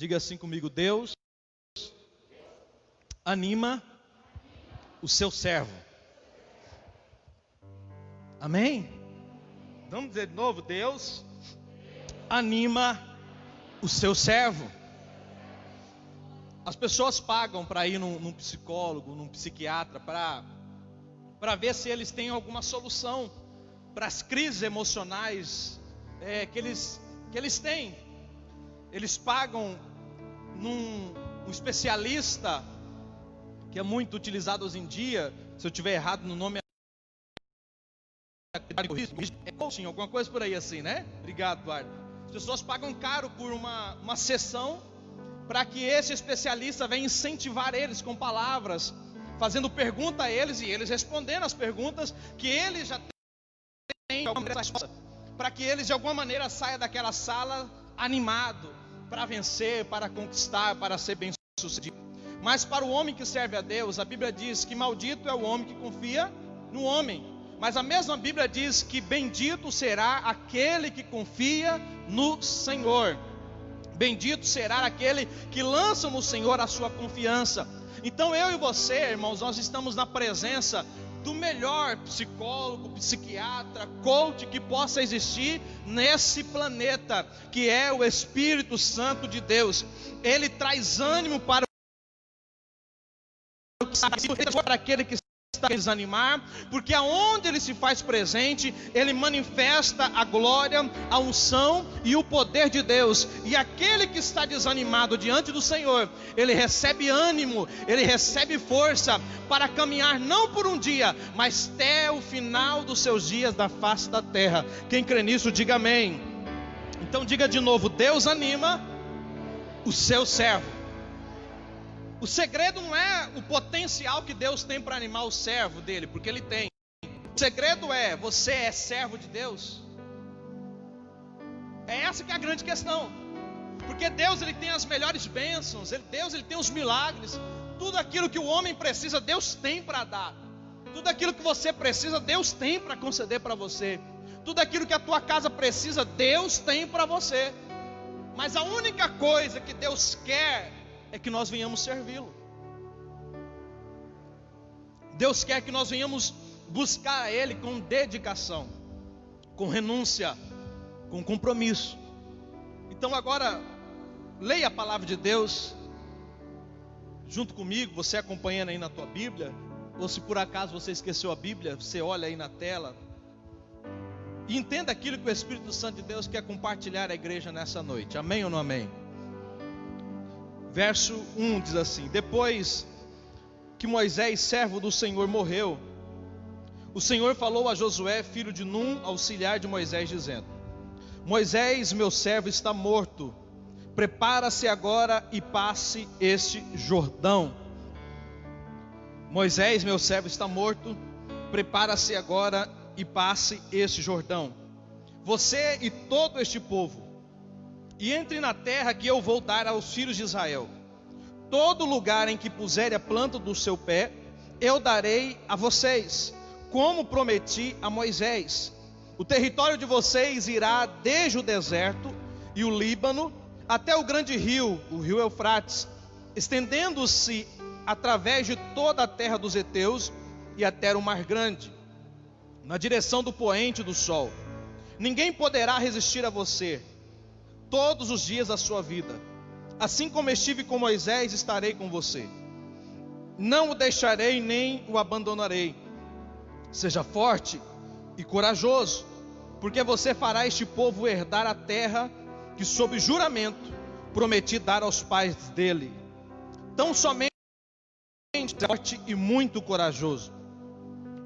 Diga assim comigo: Deus anima o seu servo. Amém? Vamos dizer de novo: Deus anima o seu servo. As pessoas pagam para ir num psicólogo, num psiquiatra, para ver se eles têm alguma solução para as crises emocionais que eles têm. Eles pagam num especialista, que é muito utilizado hoje em dia. Se eu tiver errado no nome, é coaching, alguma coisa por aí assim, né? Obrigado, Eduardo. As pessoas pagam caro por uma sessão, para que esse especialista venha incentivar eles com palavras, fazendo pergunta a eles, e eles respondendo as perguntas que eles já têm, para que eles de alguma maneira saiam daquela sala animado, para vencer, para conquistar, para ser bem sucedido. Mas para o homem que serve a Deus, a Bíblia diz que maldito é o homem que confia no homem. Mas a mesma Bíblia diz que bendito será aquele que confia no Senhor. Bendito será aquele que lança no Senhor a sua confiança. Então eu e você, irmãos, nós estamos na presença do melhor psicólogo, psiquiatra, coach que possa existir nesse planeta, que é o Espírito Santo de Deus. Ele traz ânimo para aquele que está a desanimar, porque aonde ele se faz presente, ele manifesta a glória, a unção e o poder de Deus. E aquele que está desanimado diante do Senhor, ele recebe ânimo, ele recebe força para caminhar não por um dia, mas até o final dos seus dias da face da terra. Quem crê nisso, diga amém. Então diga de novo: Deus anima o seu servo. O segredo não é o potencial que Deus tem para animar o servo dele, porque ele tem. O segredo é: você é servo de Deus? É essa que é a grande questão. Porque Deus, ele tem as melhores bênçãos, Deus, ele tem os milagres. Tudo aquilo que o homem precisa, Deus tem para dar. Tudo aquilo que você precisa, Deus tem para conceder para você. Tudo aquilo que a tua casa precisa, Deus tem para você. Mas a única coisa que Deus quer é que nós venhamos servi-lo. Deus quer que nós venhamos buscar a Ele com dedicação, com renúncia, com compromisso. Então agora, leia a palavra de Deus junto comigo, você acompanhando aí na tua Bíblia. Ou se por acaso você esqueceu a Bíblia, você olha aí na tela e entenda aquilo que o Espírito Santo de Deus quer compartilhar à igreja nessa noite. Amém ou não amém? Verso 1 diz assim: depois que Moisés, servo do Senhor, morreu, o Senhor falou a Josué, filho de Num, auxiliar de Moisés, dizendo: Moisés, meu servo, está morto. Prepara-se agora e passe este Jordão. Moisés, meu servo, está morto. Prepara-se agora e passe este Jordão, você e todo este povo, e entre na terra que eu vou dar aos filhos de Israel. Todo lugar em que puser a planta do seu pé, eu darei a vocês, como prometi a Moisés. O território de vocês irá desde o deserto e o Líbano até o grande rio, o rio Eufrates, estendendo-se através de toda a terra dos heteus e até o mar grande, na direção do poente do sol. Ninguém poderá resistir a você todos os dias da sua vida. Assim como estive com Moisés, estarei com você. Não o deixarei nem o abandonarei. Seja forte e corajoso, porque você fará este povo herdar a terra que sob juramento prometi dar aos pais dele. Tão somente forte e muito corajoso,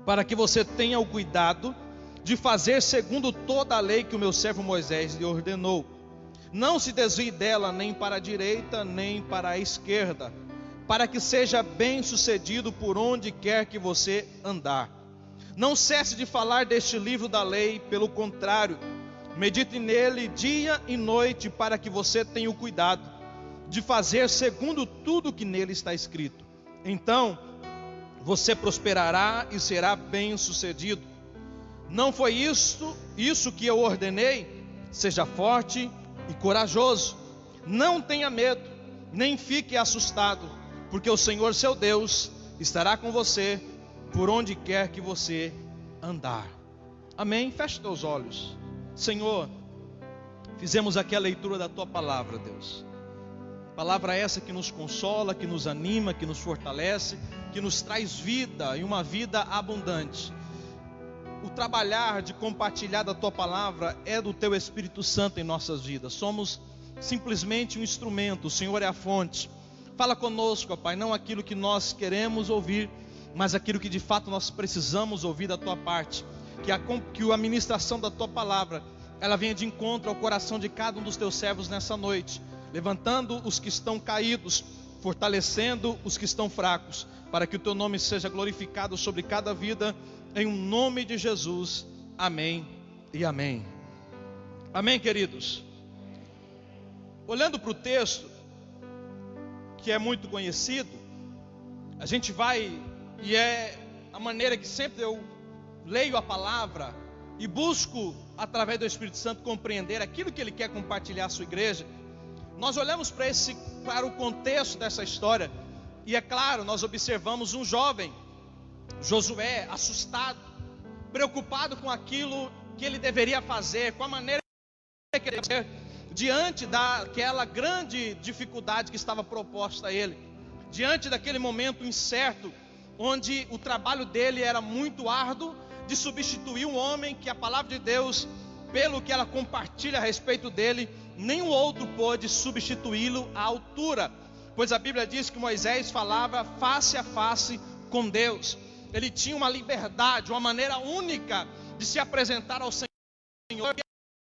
para que você tenha o cuidado de fazer segundo toda a lei que o meu servo Moisés lhe ordenou. Não se desvie dela nem para a direita, nem para a esquerda, para que seja bem sucedido por onde quer que você andar. Não cesse de falar deste livro da lei, pelo contrário, medite nele dia e noite, para que você tenha o cuidado de fazer segundo tudo que nele está escrito. Então você prosperará e será bem sucedido. Não foi isso que eu ordenei? Seja forte e corajoso. Não tenha medo, nem fique assustado, porque o Senhor seu Deus estará com você por onde quer que você andar. Amém? Feche teus olhos. Senhor, fizemos aqui a leitura da tua palavra, Deus. Palavra essa que nos consola, que nos anima, que nos fortalece, que nos traz vida e uma vida abundante. O trabalhar de compartilhar da tua palavra é do teu Espírito Santo em nossas vidas. Somos simplesmente um instrumento, o Senhor é a fonte. Fala conosco, ó Pai, não aquilo que nós queremos ouvir, mas aquilo que de fato nós precisamos ouvir da tua parte. Que a ministração da tua palavra, ela venha de encontro ao coração de cada um dos teus servos nessa noite, levantando os que estão caídos, fortalecendo os que estão fracos, para que o teu nome seja glorificado sobre cada vida, em nome de Jesus. Amém e amém. Amém, queridos. Olhando para o texto, que é muito conhecido, a gente vai, e é a maneira que sempre eu leio a palavra e busco, através do Espírito Santo, compreender aquilo que Ele quer compartilhar à sua igreja. Nós olhamos para o contexto dessa história, e é claro, nós observamos um jovem, Josué, assustado, preocupado com aquilo que ele deveria fazer, com a maneira que ele deveria fazer, diante daquela grande dificuldade que estava proposta a ele, diante daquele momento incerto, onde o trabalho dele era muito árduo, de substituir um homem que a palavra de Deus, pelo que ela compartilha a respeito dele, nenhum outro pôde substituí-lo à altura, pois a Bíblia diz que Moisés falava face a face com Deus. Ele tinha uma liberdade, uma maneira única de se apresentar ao Senhor.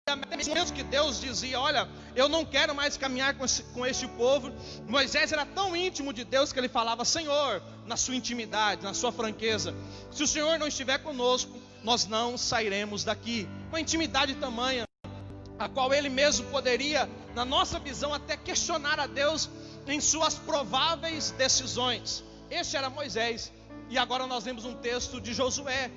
E mesmo que Deus dizia, olha, eu não quero mais caminhar com este povo, Moisés era tão íntimo de Deus que ele falava, Senhor, na sua intimidade, na sua franqueza, se o Senhor não estiver conosco, nós não sairemos daqui. Com a intimidade tamanha, a qual ele mesmo poderia, na nossa visão, até questionar a Deus em suas prováveis decisões. Este era Moisés. E agora nós vemos um texto de Josué,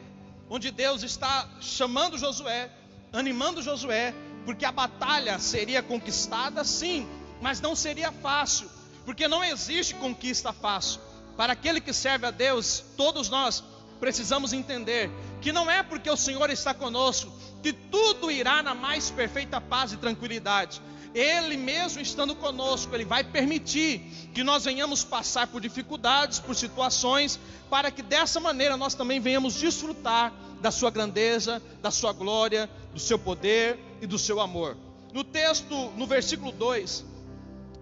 onde Deus está chamando Josué, animando Josué, porque a batalha seria conquistada, sim, mas não seria fácil, porque não existe conquista fácil. Para aquele que serve a Deus, todos nós precisamos entender que não é porque o Senhor está conosco que tudo irá na mais perfeita paz e tranquilidade. Ele mesmo estando conosco, Ele vai permitir que nós venhamos passar por dificuldades, por situações, para que dessa maneira nós também venhamos desfrutar da sua grandeza, da sua glória, do seu poder e do seu amor. No texto, no versículo 2,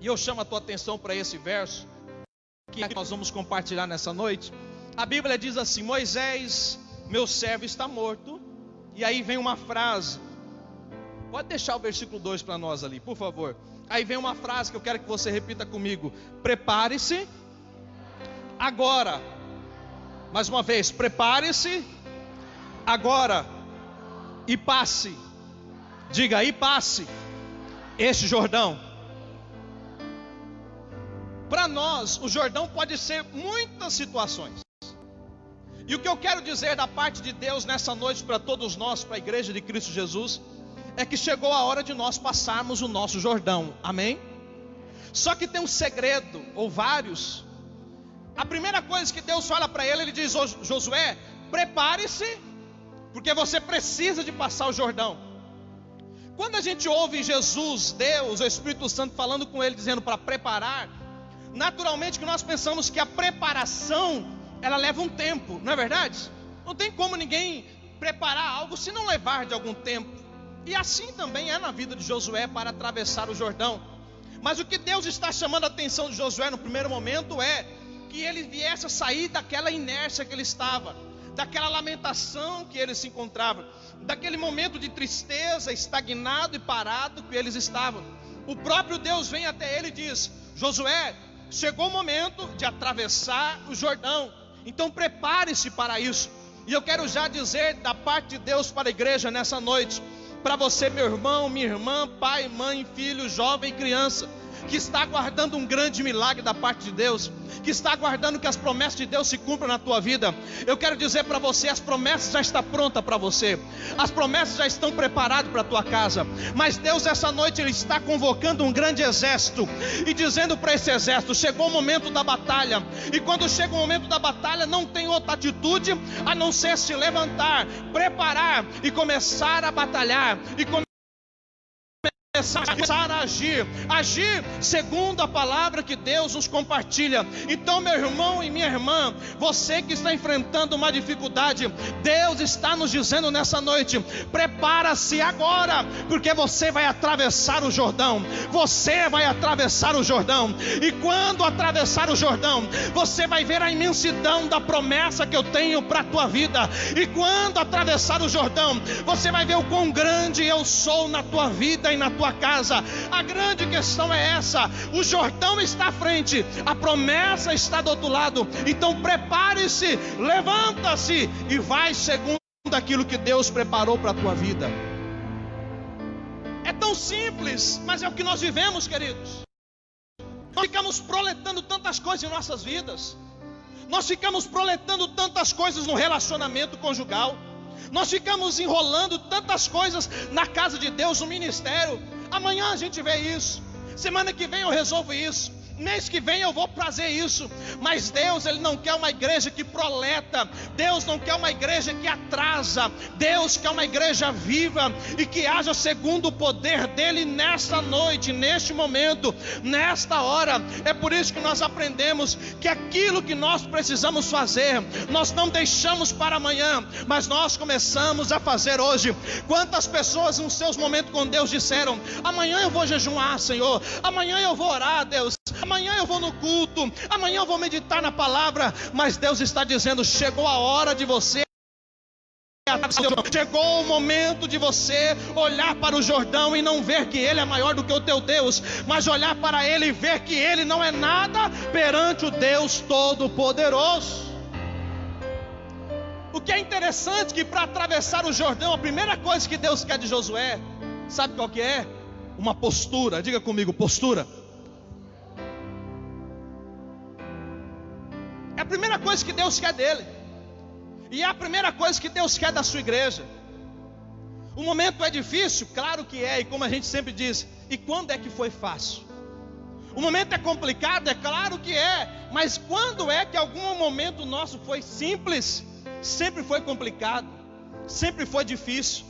e eu chamo a tua atenção para esse verso, que nós vamos compartilhar nessa noite. A Bíblia diz assim, Moisés, meu servo está morto. E aí vem uma frase, pode deixar o versículo 2 para nós ali, por favor. Aí vem uma frase que eu quero que você repita comigo. Prepare-se agora. Mais uma vez, prepare-se agora e passe. Diga, e passe este Jordão. Para nós, o Jordão pode ser muitas situações. E o que eu quero dizer da parte de Deus nessa noite para todos nós, para a igreja de Cristo Jesus, é que chegou a hora de nós passarmos o nosso Jordão, amém? Só que tem um segredo, ou vários. A primeira coisa que Deus fala para ele, Ele diz, Josué, prepare-se, porque você precisa de passar o Jordão. Quando a gente ouve Jesus, Deus, o Espírito Santo falando com ele, dizendo para preparar, naturalmente que nós pensamos que a preparação, ela leva um tempo, não é verdade? Não tem como ninguém preparar algo se não levar de algum tempo. E assim também é na vida de Josué para atravessar o Jordão. Mas o que Deus está chamando a atenção de Josué no primeiro momento é que ele viesse a sair daquela inércia que ele estava, daquela lamentação que ele se encontrava, daquele momento de tristeza, estagnado e parado que eles estavam. O próprio Deus vem até ele e diz, Josué, chegou o momento de atravessar o Jordão. Então prepare-se para isso. E eu quero já dizer da parte de Deus para a igreja nessa noite, para você, meu irmão, minha irmã, pai, mãe, filho, jovem, criança, que está aguardando um grande milagre da parte de Deus, que está aguardando que as promessas de Deus se cumpram na tua vida, eu quero dizer para você, as promessas já estão prontas para você, as promessas já estão preparadas para a tua casa, mas Deus essa noite Ele está convocando um grande exército, e dizendo para esse exército, chegou o momento da batalha, e quando chega o momento da batalha, não tem outra atitude, a não ser se levantar, preparar, e começar a batalhar, e começar a agir segundo a palavra que Deus nos compartilha. Então, meu irmão e minha irmã, você que está enfrentando uma dificuldade, Deus está nos dizendo nessa noite, prepara-se agora, porque você vai atravessar o Jordão, você vai atravessar o Jordão, e quando atravessar o Jordão, você vai ver a imensidão da promessa que eu tenho para a tua vida, e quando atravessar o Jordão, você vai ver o quão grande eu sou na tua vida e na tua casa. A grande questão é essa: o Jordão está à frente, a promessa está do outro lado. Então prepare-se, levanta-se e vai segundo aquilo que Deus preparou para a tua vida. É tão simples, mas é o que nós vivemos, queridos. Nós ficamos proletando tantas coisas em nossas vidas, nós ficamos proletando tantas coisas no relacionamento conjugal, nós ficamos enrolando tantas coisas na casa de Deus, no ministério. Amanhã a gente vê isso, semana que vem eu resolvo isso, mês que vem eu vou fazer isso. Mas Deus, Ele não quer uma igreja que proleta, Deus não quer uma igreja que atrasa, Deus quer uma igreja viva e que haja segundo o poder dEle nesta noite, neste momento, nesta hora. É por isso que nós aprendemos que aquilo que nós precisamos fazer, nós não deixamos para amanhã, mas nós começamos a fazer hoje. Quantas pessoas nos seus momentos com Deus disseram, amanhã eu vou jejuar, Senhor, amanhã eu vou orar, Deus, amanhã eu vou no culto, amanhã eu vou meditar na palavra. Mas Deus está dizendo, chegou a hora de você, chegou o momento de você olhar para o Jordão e não ver que Ele é maior do que o teu Deus, mas olhar para Ele e ver que Ele não é nada perante o Deus Todo-Poderoso. O que é interessante, que para atravessar o Jordão, a primeira coisa que Deus quer de Josué, sabe qual que é? Uma postura. Diga comigo, postura. É a primeira coisa que Deus quer dele, e é a primeira coisa que Deus quer da sua igreja. O momento é difícil? Claro que é, e como a gente sempre diz, e quando é que foi fácil? O momento é complicado? É claro que é, mas quando é que algum momento nosso foi simples? Sempre foi complicado, sempre foi difícil.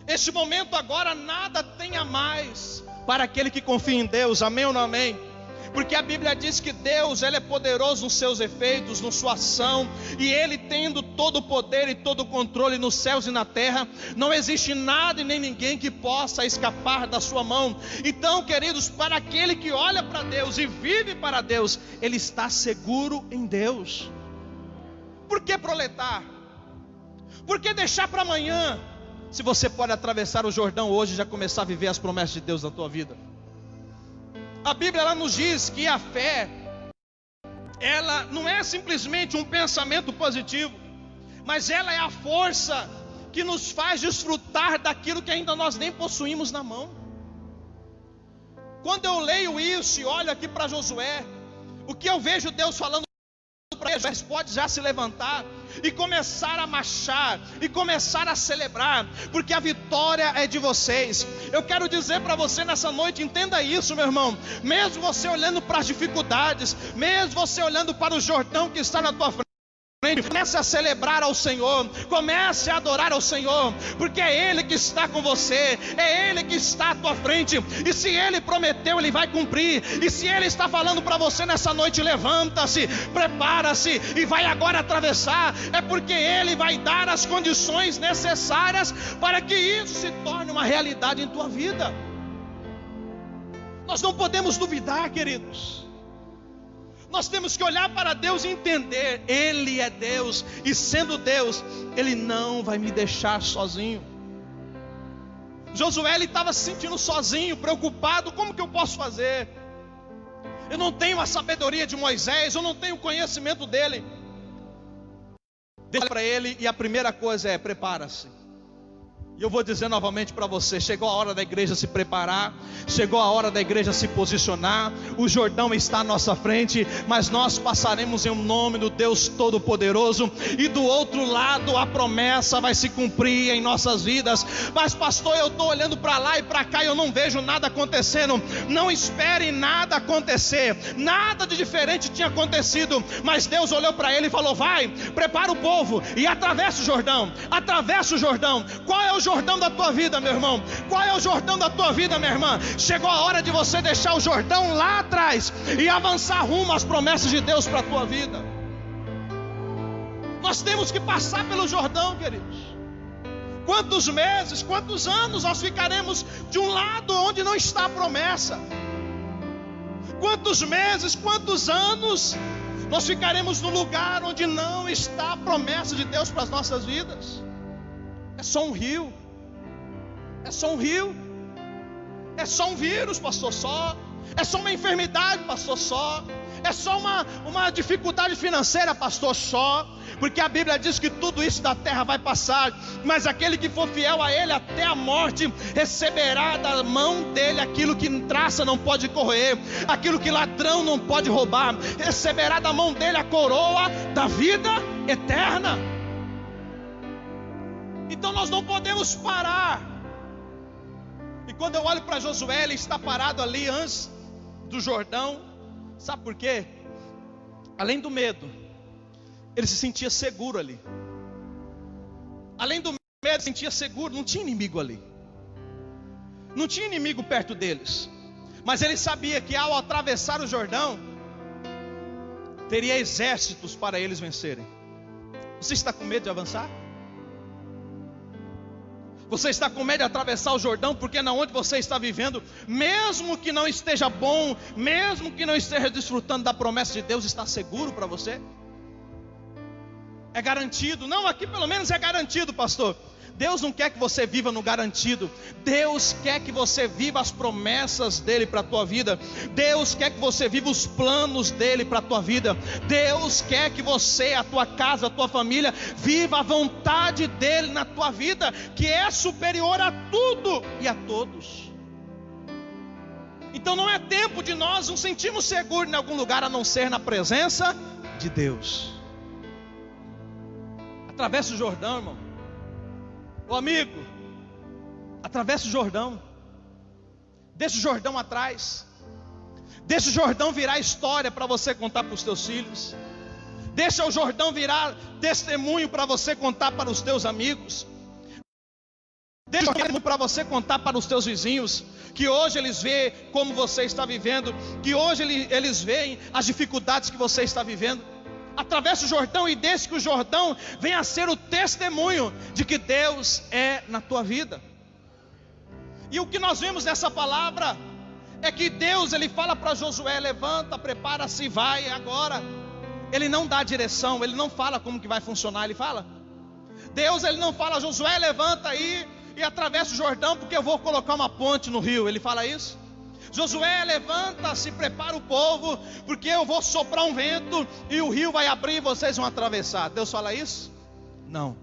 Este momento agora nada tem a mais para aquele que confia em Deus, amém ou não amém? Porque a Bíblia diz que Deus, Ele é poderoso nos seus efeitos, na sua ação, e Ele tendo todo o poder e todo o controle nos céus e na terra, não existe nada e nem ninguém que possa escapar da sua mão. Então, queridos, para aquele que olha para Deus e vive para Deus, ele está seguro em Deus. Por que proletar? Por que deixar para amanhã, se você pode atravessar o Jordão hoje e já começar a viver as promessas de Deus na tua vida? A Bíblia ela nos diz que a fé, ela não é simplesmente um pensamento positivo, mas ela é a força que nos faz desfrutar daquilo que ainda nós nem possuímos na mão. Quando eu leio isso e olho aqui para Josué, o que eu vejo Deus falando para eles, pode já se levantar e começar a marchar e começar a celebrar, porque a vitória é de vocês. Eu quero dizer para você nessa noite, entenda isso, meu irmão, mesmo você olhando para as dificuldades, mesmo você olhando para o Jordão que está na tua frente, comece a celebrar ao Senhor, comece a adorar ao Senhor, porque é Ele que está com você, é Ele que está à tua frente, e se Ele prometeu, Ele vai cumprir. E se Ele está falando para você nessa noite, levanta-se, prepara-se e vai agora atravessar, é porque Ele vai dar as condições necessárias para que isso se torne uma realidade em tua vida. Nós não podemos duvidar, queridos. Nós temos que olhar para Deus e entender, Ele é Deus, e sendo Deus, Ele não vai me deixar sozinho. Josué, ele estava se sentindo sozinho, preocupado, como que eu posso fazer? Eu não tenho a sabedoria de Moisés, eu não tenho o conhecimento dele. Deixa para ele, e a primeira coisa é, prepara-se. E eu vou dizer novamente para você, chegou a hora da igreja se preparar, chegou a hora da igreja se posicionar. O Jordão está à nossa frente, mas nós passaremos em nome do Deus Todo-Poderoso, e do outro lado a promessa vai se cumprir em nossas vidas. Mas pastor, eu estou olhando para lá e para cá e eu não vejo nada acontecendo. Não espere nada acontecer, nada de diferente tinha acontecido, mas Deus olhou para ele e falou: vai, prepara o povo e atravessa o Jordão, atravessa o Jordão. Qual é o Jordão da tua vida, meu irmão? Qual é o Jordão da tua vida, minha irmã? Chegou a hora de você deixar o Jordão lá atrás e avançar rumo às promessas de Deus para a tua vida. Nós temos que passar pelo Jordão, queridos. Quantos meses, quantos anos nós ficaremos de um lado onde não está a promessa? Quantos meses, quantos anos nós ficaremos no lugar onde não está a promessa de Deus para as nossas vidas? É só um rio, é só um rio, é só um vírus, pastor, só. É só uma enfermidade, pastor, só. É só uma dificuldade financeira, pastor, só. Porque a Bíblia diz que tudo isso da terra vai passar, mas aquele que for fiel a Ele até a morte receberá da mão dele aquilo que traça não pode corroer, aquilo que ladrão não pode roubar. Receberá da mão dele a coroa da vida eterna. Então nós não podemos parar. E quando eu olho para Josué, ele está parado ali antes do Jordão. Sabe por quê? Além do medo, ele se sentia seguro ali. Além do medo, ele se sentia seguro. Não tinha inimigo ali, não tinha inimigo perto deles. Mas ele sabia que ao atravessar o Jordão, teria exércitos para eles vencerem. Você está com medo de avançar? Você está com medo de atravessar o Jordão, porque na onde você está vivendo, mesmo que não esteja bom, mesmo que não esteja desfrutando da promessa de Deus, está seguro para você? É garantido? Não, aqui pelo menos é garantido, pastor. Deus não quer que você viva no garantido. Deus quer que você viva as promessas dele para a tua vida. Deus quer que você viva os planos dele para a tua vida. Deus quer que você, a tua casa, a tua família, viva a vontade dele na tua vida, que é superior a tudo e a todos. Então não é tempo de nós nos sentirmos seguros em algum lugar, a não ser na presença de Deus. Atravessa o Jordão, irmão. Ô amigo, atravessa o Jordão. Deixa o Jordão atrás. Deixa o Jordão virar história para você contar para os teus filhos. Deixa o Jordão virar testemunho para você contar para os teus amigos. Deixa o Jordão para você contar para os teus vizinhos, que hoje eles veem como você está vivendo, que hoje eles veem as dificuldades que você está vivendo. Atravessa o Jordão e deixe que o Jordão venha a ser o testemunho de que Deus é na tua vida. E o que nós vemos nessa palavra é que Deus, ele fala para Josué: levanta, prepara-se e vai agora. Ele não dá direção, ele não fala como que vai funcionar, ele fala. Deus, ele não fala: Josué, levanta aí e atravessa o Jordão, porque eu vou colocar uma ponte no rio. Ele fala isso? Josué, levanta, se prepara o povo, porque eu vou soprar um vento e o rio vai abrir e vocês vão atravessar. Deus fala isso? Não.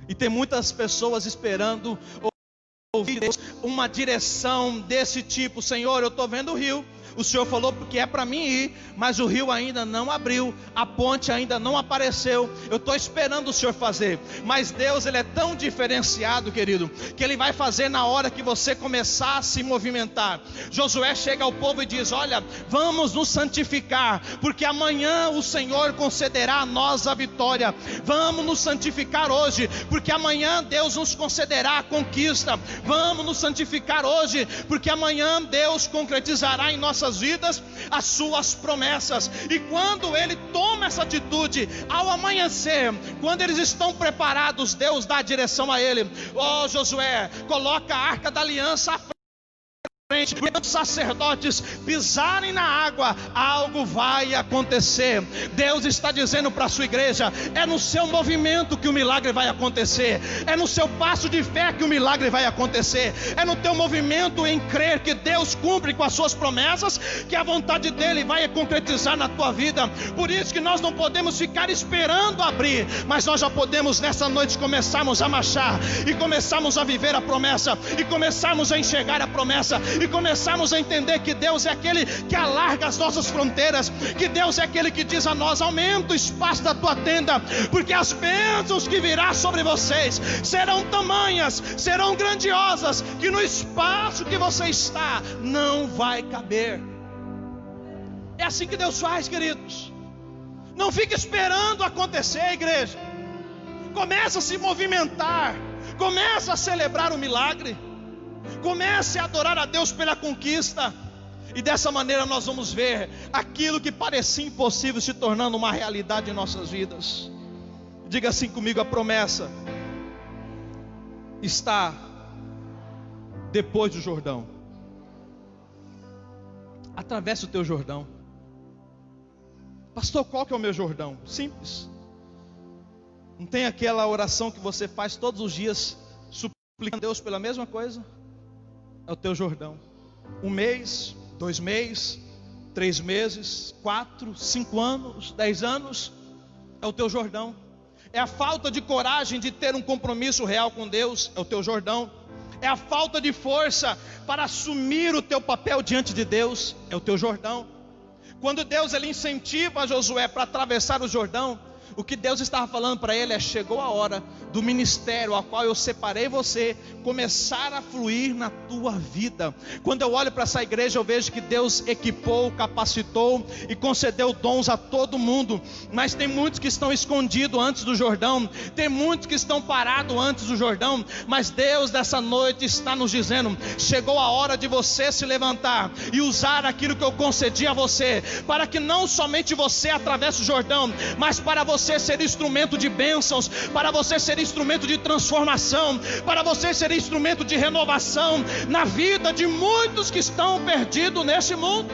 E tem muitas pessoas esperando ouvir uma direção desse tipo: Senhor, eu estou vendo o rio, o Senhor falou porque é para mim ir, mas o rio ainda não abriu, a ponte ainda não apareceu, eu estou esperando o Senhor fazer. Mas Deus, ele é tão diferenciado, querido, que ele vai fazer na hora que você começar a se movimentar. Josué chega ao povo e diz: olha, vamos nos santificar, porque amanhã o Senhor concederá a nós a vitória. Vamos nos santificar hoje, porque amanhã Deus nos concederá a conquista. Vamos nos santificar hoje, porque amanhã Deus concretizará em nossas vidas as suas promessas. E quando ele toma essa atitude, ao amanhecer, quando eles estão preparados, Deus dá a direção a ele: ó Josué, coloca a arca da aliança à frente. os sacerdotes pisarem na água, algo vai acontecer. Deus está dizendo para a sua igreja: é no seu movimento que o milagre vai acontecer, é no seu passo de fé que o milagre vai acontecer, é no teu movimento em crer que Deus cumpre com as suas promessas, que a vontade dele vai concretizar na tua vida. Por isso que nós não podemos ficar esperando abrir, mas nós já podemos nessa noite começarmos a marchar, e começarmos a viver a promessa, e começarmos a enxergar a promessa, e começarmos a entender que Deus é aquele que alarga as nossas fronteiras, que Deus é aquele que diz a nós: aumenta o espaço da tua tenda, porque as bênçãos que virá sobre vocês serão tamanhas, serão grandiosas, que no espaço que você está não vai caber. É assim que Deus faz, queridos. Não fique esperando acontecer, igreja. Começa a se movimentar, começa a celebrar o milagre, comece a adorar a Deus pela conquista, e dessa maneira nós vamos ver aquilo que parecia impossível se tornando uma realidade em nossas vidas. Diga assim comigo: a promessa está depois do Jordão. Atravesse o teu Jordão. Pastor, qual que é o meu Jordão? Simples. Não tem aquela oração que você faz todos os dias suplicando a Deus pela mesma coisa? É o teu Jordão. 1 mês, 2 meses, 3 meses, 4, 5 anos, 10 anos, é o teu Jordão. É a falta de coragem de ter um compromisso real com Deus, é o teu Jordão. É a falta de força para assumir o teu papel diante de Deus, é o teu Jordão. Quando Deus ele incentiva Josué para atravessar o Jordão, o que Deus estava falando para ele é: chegou a hora do ministério ao qual eu separei você começar a fluir na tua vida. Quando eu olho para essa igreja, eu vejo que Deus equipou, capacitou e concedeu dons a todo mundo, mas tem muitos que estão escondidos antes do Jordão, tem muitos que estão parados antes do Jordão. Mas Deus dessa noite está nos dizendo: chegou a hora de você se levantar e usar aquilo que eu concedi a você, para que não somente você atravesse o Jordão, mas para você ser instrumento de bênçãos, para você ser instrumento de transformação, para você ser instrumento de renovação na vida de muitos que estão perdidos neste mundo.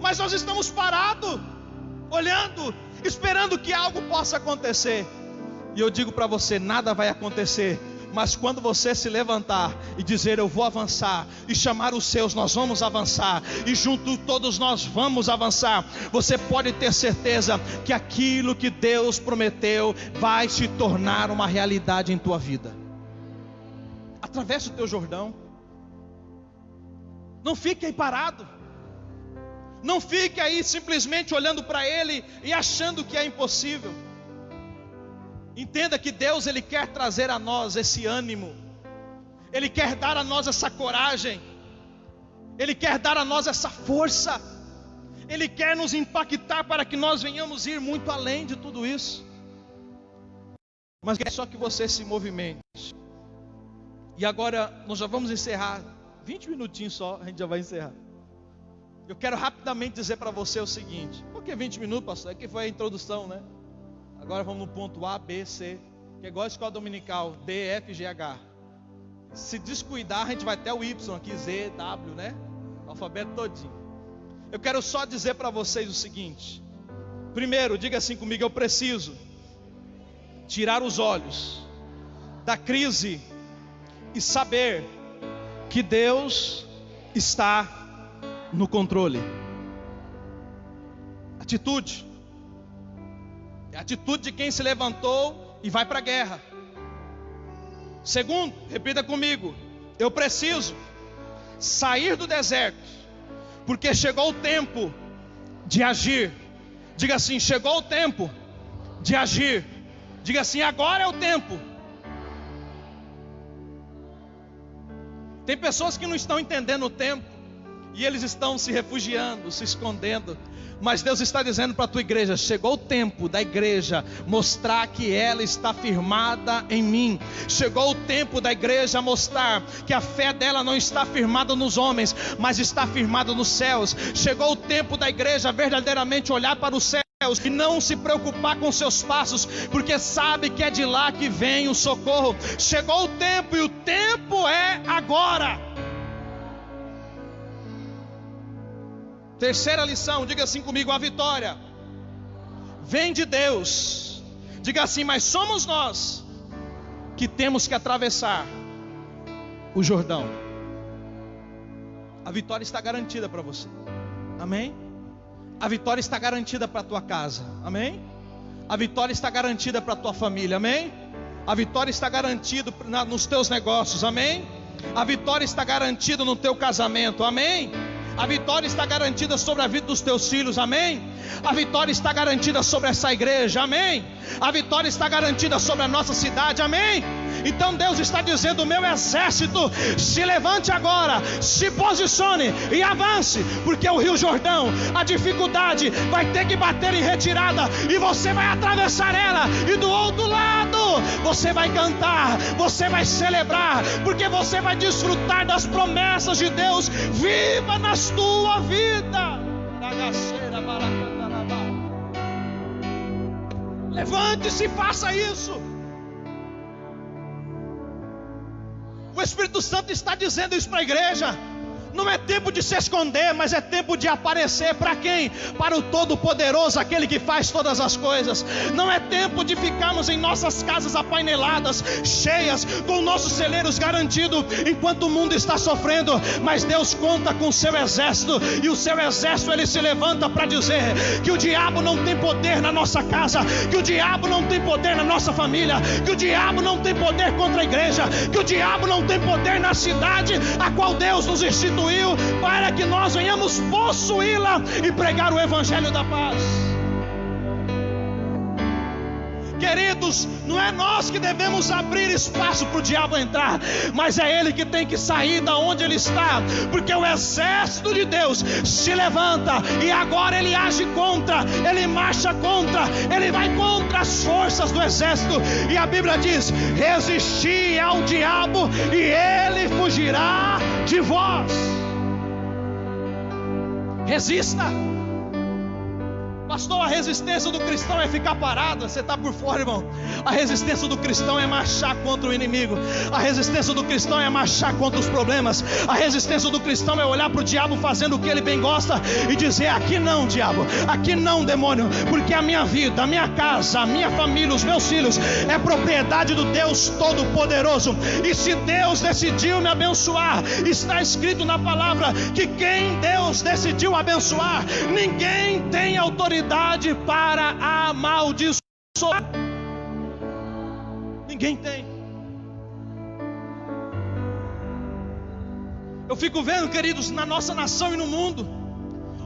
Mas nós estamos parados, olhando, esperando que algo possa acontecer. E eu digo para você: nada vai acontecer. Mas quando você se levantar e dizer: eu vou avançar, e chamar os seus, nós vamos avançar, e junto todos nós vamos avançar, você pode ter certeza que aquilo que Deus prometeu vai se tornar uma realidade em tua vida. Atravesse o teu Jordão. Não fique aí parado. Não fique aí simplesmente olhando para ele e achando que é impossível. Entenda que Deus ele quer trazer a nós esse ânimo, ele quer dar a nós essa coragem, ele quer dar a nós essa força, ele quer nos impactar para que nós venhamos ir muito além de tudo isso. Mas é só que você se movimente. E agora nós já vamos encerrar, 20 minutinhos só, a gente já vai encerrar. Eu quero rapidamente dizer para você o seguinte: por que 20 minutos, pastor? É que foi a introdução, né? Agora vamos no ponto A, B, C, que é igual a escola dominical, D, F, G, H. Se descuidar, a gente vai até o Y aqui, Z, W, né? O alfabeto todinho. Eu quero só dizer para vocês o seguinte. Primeiro, diga assim comigo: eu preciso tirar os olhos da crise e saber que Deus está no controle. Atitude. É a atitude de quem se levantou e vai para a guerra. Segundo, repita comigo: eu preciso sair do deserto, porque chegou o tempo de agir. Diga assim: chegou o tempo de agir. Diga assim: agora é o tempo. Tem pessoas que não estão entendendo o tempo, e eles estão se refugiando, se escondendo. Mas Deus está dizendo para a tua igreja: chegou o tempo da igreja mostrar que ela está firmada em mim. Chegou o tempo da igreja mostrar que a fé dela não está firmada nos homens, mas está firmada nos céus. Chegou o tempo da igreja verdadeiramente olhar para os céus e não se preocupar com seus passos, porque sabe que é de lá que vem o socorro. Chegou o tempo, e o tempo é agora. Terceira lição, diga assim comigo: a vitória vem de Deus. Diga assim: mas somos nós que temos que atravessar o Jordão. A vitória está garantida para você, amém? A vitória está garantida para a tua casa, amém? A vitória está garantida para a tua família, amém? A vitória está garantida nos teus negócios, amém? A vitória está garantida no teu casamento, amém? A vitória está garantida sobre a vida dos teus filhos, amém? A vitória está garantida sobre essa igreja, amém? A vitória está garantida sobre a nossa cidade, amém? Então Deus está dizendo: o meu exército, se levante agora, se posicione e avance, porque o Rio Jordão, a dificuldade vai ter que bater em retirada, e você vai atravessar ela, e do outro lado você vai cantar, você vai celebrar, porque você vai desfrutar das promessas de Deus. Viva na tua vida. Levante-se e faça isso. O Espírito Santo está dizendo isso para a igreja. Não é tempo de se esconder, mas é tempo de aparecer. Para quem? Para o Todo-Poderoso, aquele que faz todas as coisas. Não é tempo de ficarmos em nossas casas apaineladas, cheias, com nossos celeiros garantidos, enquanto o mundo está sofrendo. Mas Deus conta com o seu exército, e o seu exército, ele se levanta para dizer que o diabo não tem poder na nossa casa, que o diabo não tem poder na nossa família, que o diabo não tem poder contra a igreja, que o diabo não tem poder na cidade a qual Deus nos instituiu, para que nós venhamos possuí-la e pregar o evangelho da paz. Queridos, não é nós que devemos abrir espaço para o diabo entrar, mas é ele que tem que sair da onde ele está, porque o exército de Deus se levanta, e agora ele age contra, ele marcha contra, ele vai contra as forças do exército, e a Bíblia diz: resisti ao diabo e ele fugirá de vós. Resista. Pastor, a resistência do cristão é ficar parado. Você está por fora, irmão. A resistência do cristão é marchar contra o inimigo. A resistência do cristão é marchar contra os problemas. A resistência do cristão é olhar para o diabo fazendo o que ele bem gosta e dizer: aqui não, diabo, aqui não, demônio, porque a minha vida, a minha casa, a minha família, os meus filhos é propriedade do Deus Todo-Poderoso. E se Deus decidiu me abençoar, está escrito na palavra que quem Deus decidiu abençoar, ninguém tem autoridade para amaldiçoar. Ninguém tem. Eu fico vendo, queridos, na nossa nação e no mundo,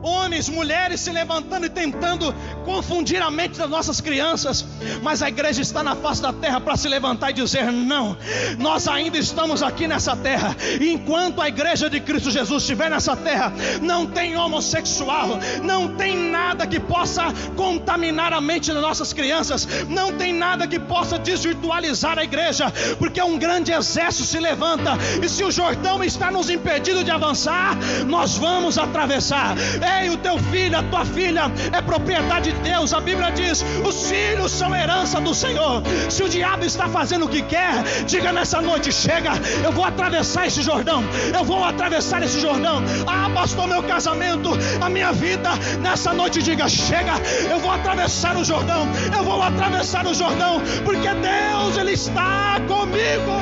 homens, mulheres se levantando e tentando confundir a mente das nossas crianças. Mas a igreja está na face da terra para se levantar e dizer: não, nós ainda estamos aqui nessa terra, e enquanto a igreja de Cristo Jesus estiver nessa terra, não tem homossexual, não tem nada que possa contaminar a mente das nossas crianças, não tem nada que possa desvirtualizar a igreja, porque um grande exército se levanta, e se o Jordão está nos impedindo de avançar, nós vamos atravessar. Ei, o teu filho, a tua filha é propriedade de Deus. A Bíblia diz: os filhos são herança do Senhor. Se o diabo está fazendo o que quer, diga nessa noite: chega, eu vou atravessar esse Jordão, eu vou atravessar esse Jordão. Ah, pastor, meu casamento, a minha vida, nessa noite diga: chega, eu vou atravessar o Jordão, eu vou atravessar o Jordão, porque Deus, Ele está comigo.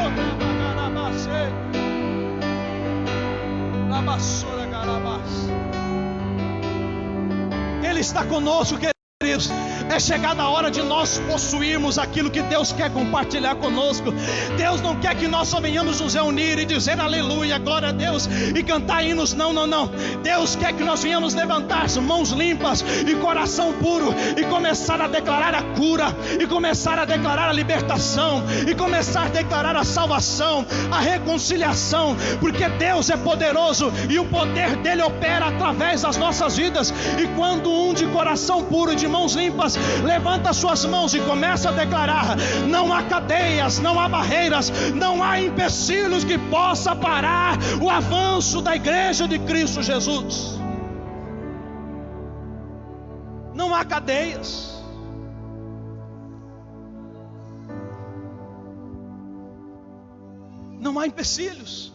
Ele está conosco, queridos. É chegada a hora de nós possuirmos aquilo que Deus quer compartilhar conosco. Deus não quer que nós só venhamos nos reunir e dizer aleluia, glória a Deus, e cantar hinos. Não, não, não. Deus quer que nós venhamos levantar mãos limpas e coração puro, e começar a declarar a cura, e começar a declarar a libertação, e começar a declarar a salvação, a reconciliação, porque Deus é poderoso e o poder dele opera através das nossas vidas. E quando um de coração puro e de mãos limpas levanta suas mãos e começa a declarar, não há cadeias, não há barreiras, não há empecilhos que possa parar o avanço da igreja de Cristo Jesus. Não há cadeias. Não há empecilhos.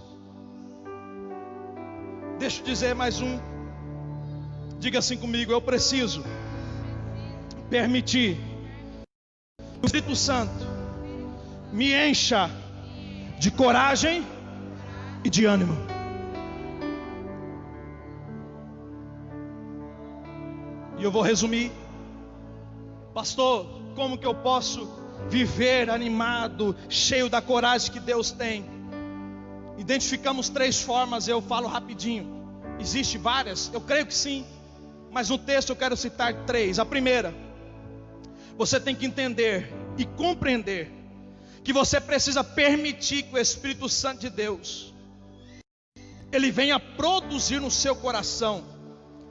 Deixa eu dizer mais um. Diga assim comigo: eu preciso permitir que o Espírito Santo me encha de coragem e de ânimo. E eu vou resumir. Pastor, como que eu posso viver animado, cheio da coragem que Deus tem? Identificamos 3 formas, eu falo rapidinho. Existem várias? Eu creio que sim, mas no texto eu quero citar 3. A primeira, você tem que entender e compreender que você precisa permitir que o Espírito Santo de Deus, ele venha produzir no seu coração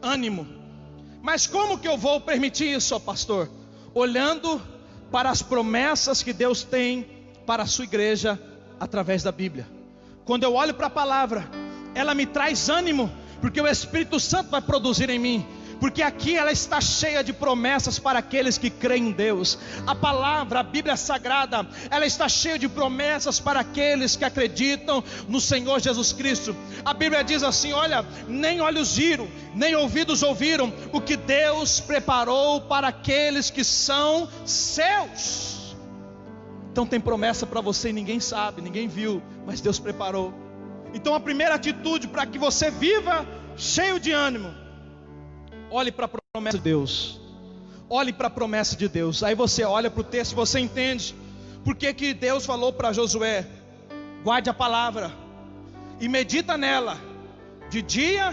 ânimo. Mas como que eu vou permitir isso, ó pastor? Olhando para as promessas que Deus tem para a sua igreja através da Bíblia. Quando eu olho para a palavra, ela me traz ânimo, porque o Espírito Santo vai produzir em mim. Porque aqui ela está cheia de promessas para aqueles que creem em Deus. A palavra, a Bíblia Sagrada, ela está cheia de promessas para aqueles que acreditam no Senhor Jesus Cristo. A Bíblia diz assim: olha, nem olhos viram, nem ouvidos ouviram o que Deus preparou para aqueles que são seus. Então tem promessa para você e ninguém sabe, ninguém viu, mas Deus preparou. Então a primeira atitude para que você viva cheio de ânimo: olhe para a promessa de Deus. Olhe para a promessa de Deus. Aí você olha para o texto e você entende por que Deus falou para Josué: guarde a palavra e medita nela de dia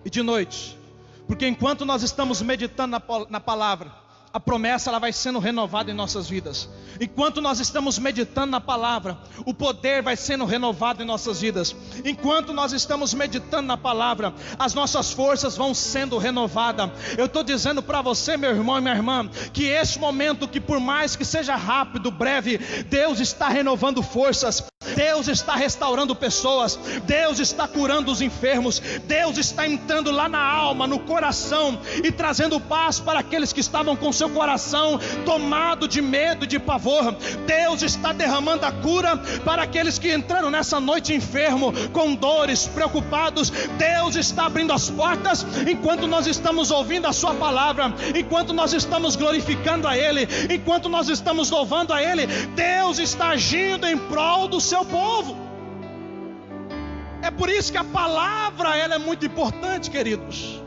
e de noite. Porque enquanto nós estamos meditando na palavra, a promessa ela vai sendo renovada em nossas vidas. Enquanto nós estamos meditando na palavra, o poder vai sendo renovado em nossas vidas. Enquanto nós estamos meditando na palavra, as nossas forças vão sendo renovadas. Eu estou dizendo para você, meu irmão e minha irmã, que esse momento, que por mais que seja rápido, breve, Deus está renovando forças. Deus está restaurando pessoas. Deus está curando os enfermos. Deus está entrando lá na alma, no coração, e trazendo paz para aqueles que estavam com seu coração tomado de medo e de pavor. Deus está derramando a cura para aqueles que entraram nessa noite enfermo, com dores, preocupados. Deus está abrindo as portas enquanto nós estamos ouvindo a sua palavra, enquanto nós estamos glorificando a Ele, enquanto nós estamos louvando a Ele. Deus está agindo em prol do seu povo. É por isso que a palavra ela é muito importante, queridos.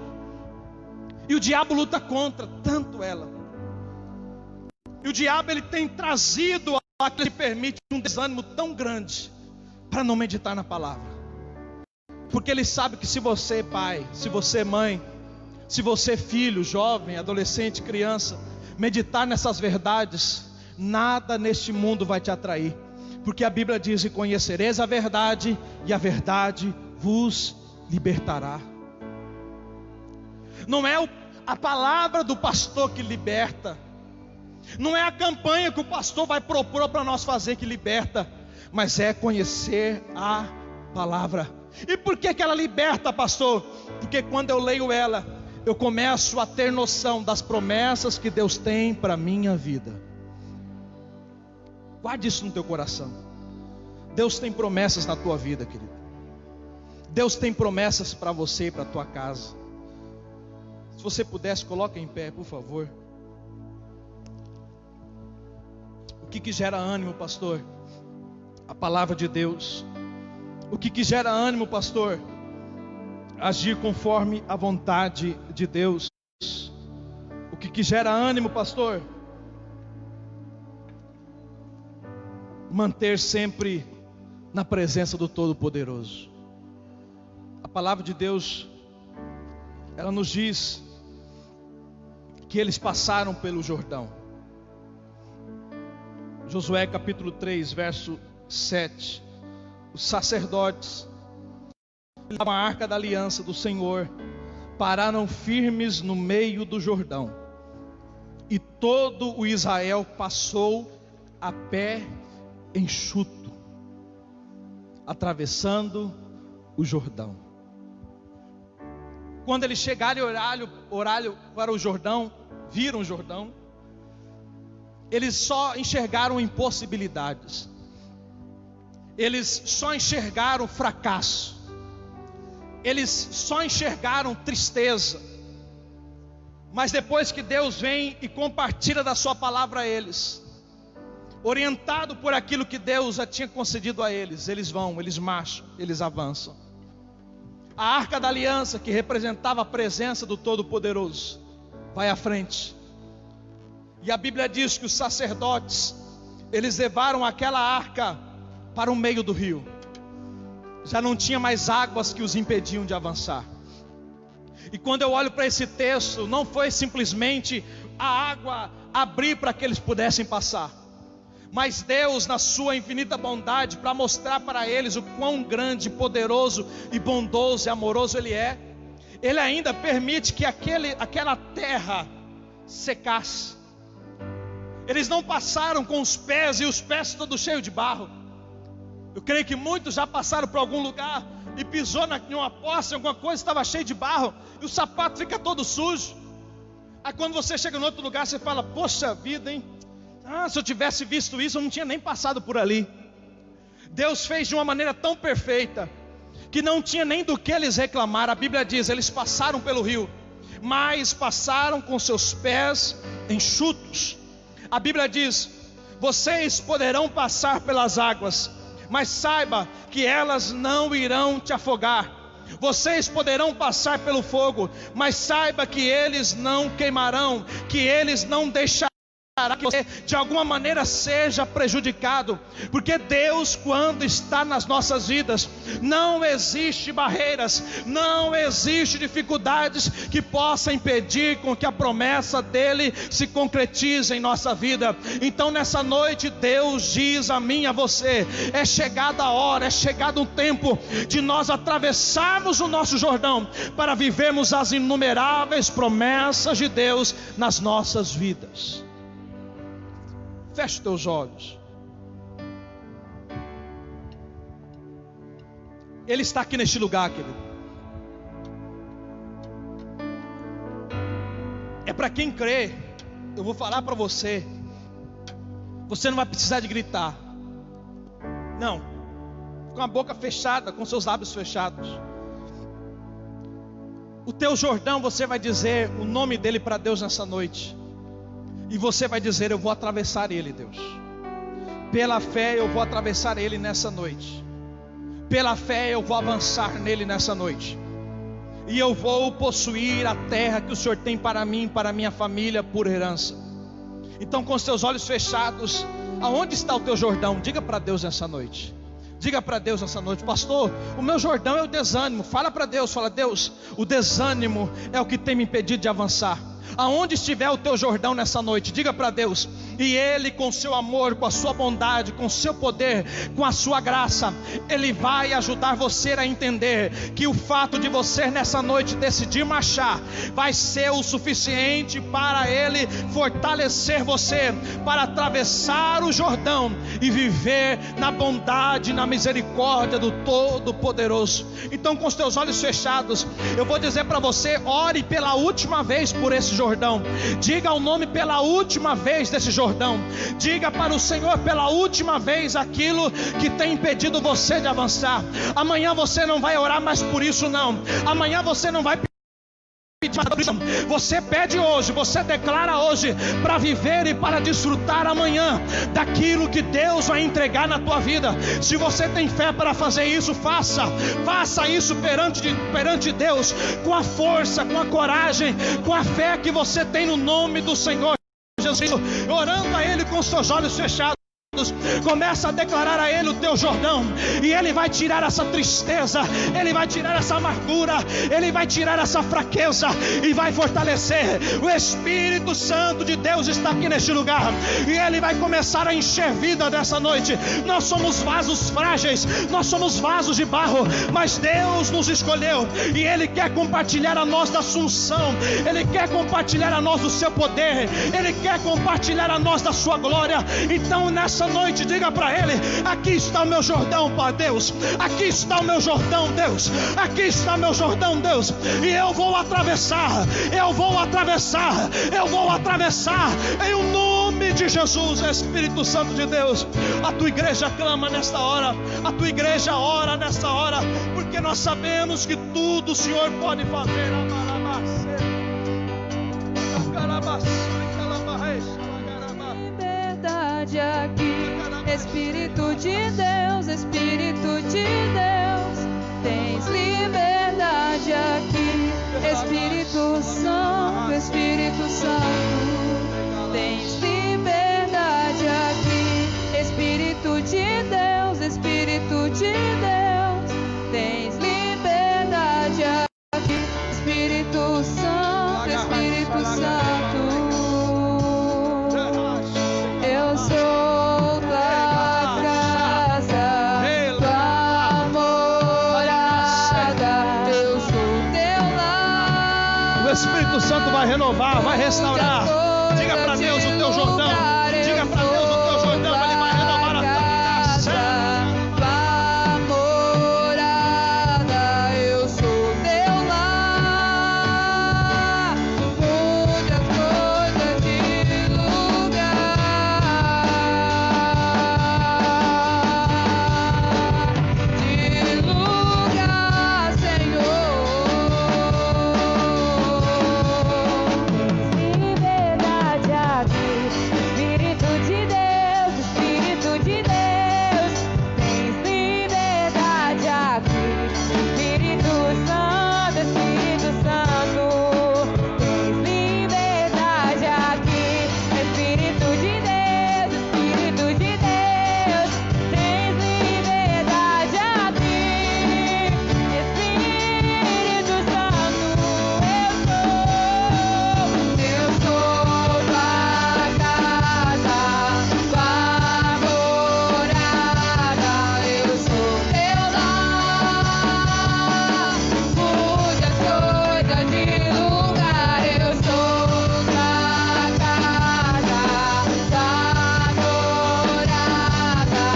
E o diabo luta contra tanto ela. E o diabo ele tem trazido a que ele permite um desânimo tão grande para não meditar na palavra. Porque ele sabe que se você pai, se você mãe, se você filho, jovem, adolescente, criança, meditar nessas verdades, nada neste mundo vai te atrair. Porque a Bíblia diz: e conhecereis a verdade, e a verdade vos libertará. Não é a palavra do pastor que liberta, não é a campanha que o pastor vai propor para nós fazer que liberta, mas é conhecer a palavra. E por que ela liberta, pastor? Porque quando eu leio ela, eu começo a ter noção das promessas que Deus tem para a minha vida. Guarde isso no teu coração. Deus tem promessas na tua vida, querido. Deus tem promessas para você e para a tua casa. Se você pudesse, coloque em pé, por favor. O que gera ânimo, pastor? A palavra de Deus. O que gera ânimo, pastor? Agir conforme a vontade de Deus. O que gera ânimo, pastor? Manter sempre na presença do Todo-Poderoso. A palavra de Deus, ela nos diz que eles passaram pelo Jordão. Josué capítulo 3, verso 7. Os sacerdotes levavam a arca da aliança do Senhor, pararam firmes no meio do Jordão, e todo o Israel passou a pé enxuto, atravessando o Jordão. quando eles chegaram e olharam para o Jordão, viram o Jordão, eles só enxergaram impossibilidades. Eles só enxergaram fracasso. Eles só enxergaram tristeza. Mas depois que Deus vem e compartilha da sua palavra a eles, orientado por aquilo que Deus já tinha concedido a eles, eles vão, eles marcham, eles avançam. A arca da aliança, que representava a presença do Todo-Poderoso, vai à frente. E a Bíblia diz que os sacerdotes, eles levaram aquela arca para o meio do rio. Já não tinha mais águas que os impediam de avançar. E quando eu olho para esse texto, não foi simplesmente a água abrir para que eles pudessem passar, mas Deus, na sua infinita bondade, para mostrar para eles o quão grande, poderoso e bondoso e amoroso Ele é, Ele ainda permite que aquela terra secasse. Eles não passaram com os pés, e os pés todos cheios de barro. Eu creio que muitos já passaram por algum lugar e pisou em uma poça, alguma coisa, estava cheio de barro, e o sapato fica todo sujo. Aí quando você chega em outro lugar, você fala: poxa vida, hein? Se eu tivesse visto isso, eu não tinha nem passado por ali. Deus fez de uma maneira tão perfeita, que não tinha nem do que eles reclamar. A Bíblia diz, eles passaram pelo rio, mas passaram com seus pés enxutos. A Bíblia diz: vocês poderão passar pelas águas, mas saiba que elas não irão te afogar. Vocês poderão passar pelo fogo, mas saiba que eles não queimarão, que eles não deixarão que você de alguma maneira seja prejudicado. Porque Deus, quando está nas nossas vidas, não existe barreiras, não existe dificuldades que possam impedir com que a promessa dele se concretize em nossa vida. Então nessa noite Deus diz a mim e a você: é chegada a hora, é chegado o tempo de nós atravessarmos o nosso Jordão, para vivermos as inumeráveis promessas de Deus nas nossas vidas. Feche os teus olhos. Ele está aqui neste lugar, querido. É para quem crê. Eu vou falar para você. Você não vai precisar de gritar. Não. Com a boca fechada, com seus lábios fechados. O teu Jordão, você vai dizer o nome dele para Deus nessa noite. E você vai dizer: eu vou atravessar ele, Deus. Pela fé eu vou atravessar ele nessa noite. Pela fé eu vou avançar nele nessa noite. E eu vou possuir a terra que o Senhor tem para mim, para minha família, por herança. Então, com os teus olhos fechados, aonde está o teu Jordão? Diga para Deus nessa noite. Diga para Deus nessa noite: pastor, o meu Jordão é o desânimo. Fala para Deus, fala: Deus, o desânimo é o que tem me impedido de avançar. Aonde estiver o teu Jordão nessa noite, diga para Deus, e Ele, com seu amor, com a sua bondade, com seu poder, com a sua graça, Ele vai ajudar você a entender que o fato de você nessa noite decidir marchar vai ser o suficiente para Ele fortalecer você, para atravessar o Jordão e viver na bondade, na misericórdia do Todo-Poderoso. Então, com os teus olhos fechados, eu vou dizer para você: ore pela última vez por esse Jordão. Diga o nome pela última vez desse Jordão. Diga para o Senhor pela última vez aquilo que tem impedido você de avançar. Amanhã você não vai orar mais por isso, não. Amanhã você não vai pedir. Você pede hoje, você declara hoje, para viver e para desfrutar amanhã daquilo que Deus vai entregar na tua vida. Se você tem fé para fazer isso, faça isso perante Deus, com a força, com a coragem, com a fé que você tem no nome do Senhor Jesus, orando a Ele com os seus olhos fechados. Começa a declarar a Ele o teu Jordão, e Ele vai tirar essa tristeza, Ele vai tirar essa amargura, Ele vai tirar essa fraqueza e vai fortalecer. O Espírito Santo de Deus está aqui neste lugar, e Ele vai começar a encher vida nessa noite. Nós somos vasos frágeis, nós somos vasos de barro, mas Deus nos escolheu, e Ele quer compartilhar a nós da sua unção, Ele quer compartilhar a nós do seu poder, Ele quer compartilhar a nós da sua glória. Então nessa nessa noite, diga para Ele: aqui está o meu Jordão, Pai Deus. Aqui está o meu Jordão, Deus. Aqui está meu Jordão, Deus. E eu vou atravessar. Eu vou atravessar. Eu vou atravessar. Em o nome de Jesus, Espírito Santo de Deus. A tua igreja clama nesta hora. A tua igreja ora nesta hora. Porque nós sabemos que tudo o Senhor pode fazer. Liberdade aqui, Espírito de Deus, Espírito de Deus. Tens liberdade aqui, Espírito Santo, Espírito Santo. Tens liberdade aqui, Espírito de Deus, Espírito de Deus. Tens liberdade aqui, Espírito Santo, Espírito Santo. Eu sou tua casa, tua morada. Eu sou teu lar. O Espírito Santo vai renovar, vai restaurar. Diga para Deus o teu Jordão. Diga para Deus o teu Jordão. Ele vai renovar a tua casa. Tua morada. Eu sou teu lar. Mude as coisas de lugar. De lugar, Senhor. Liberdade aqui, Espírito de Deus, Espírito de Deus. Tens liberdade aqui, Espírito Santo, Espírito Santo. Tens liberdade aqui, Espírito de Deus, Espírito de Deus. Tens liberdade aqui, Espírito Santo. Eu sou tua casa, tua morada. Eu sou teu lar. Mude as coisas de lugar. Eu sou tua casa, tua morada.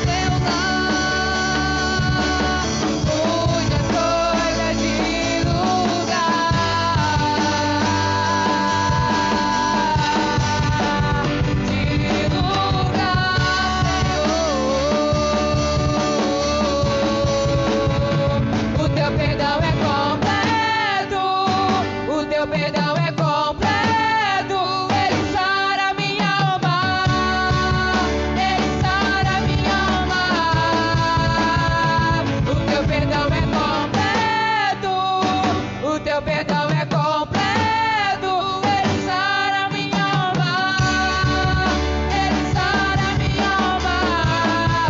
Teu lar. Mude as coisas de lugar. O teu perdão é completo. O teu perdão é completo. Ele sara minha alma. Ele sara minha alma. O teu perdão é completo. O teu perdão é completo. Ele sara minha alma. Ele sara minha alma. O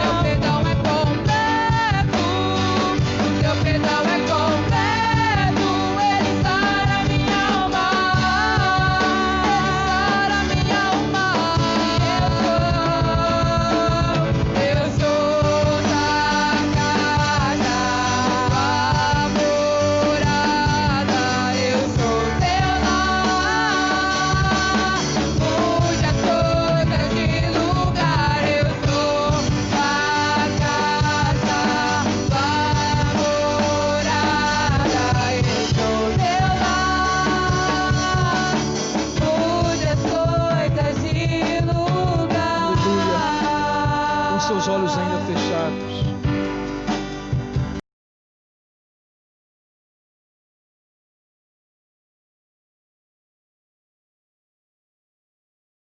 teu perdão é completo. O teu perdão é completo. Ele sara minha alma. Ele sara minha alma. Eu sou tua casa, tua morada. Eu sou teu lar. Mude as coisas de lugar. Eu sou tua casa, tua morada. Eu sou teu lar. Mude as coisas de lugar. Com seus olhos ainda fechados.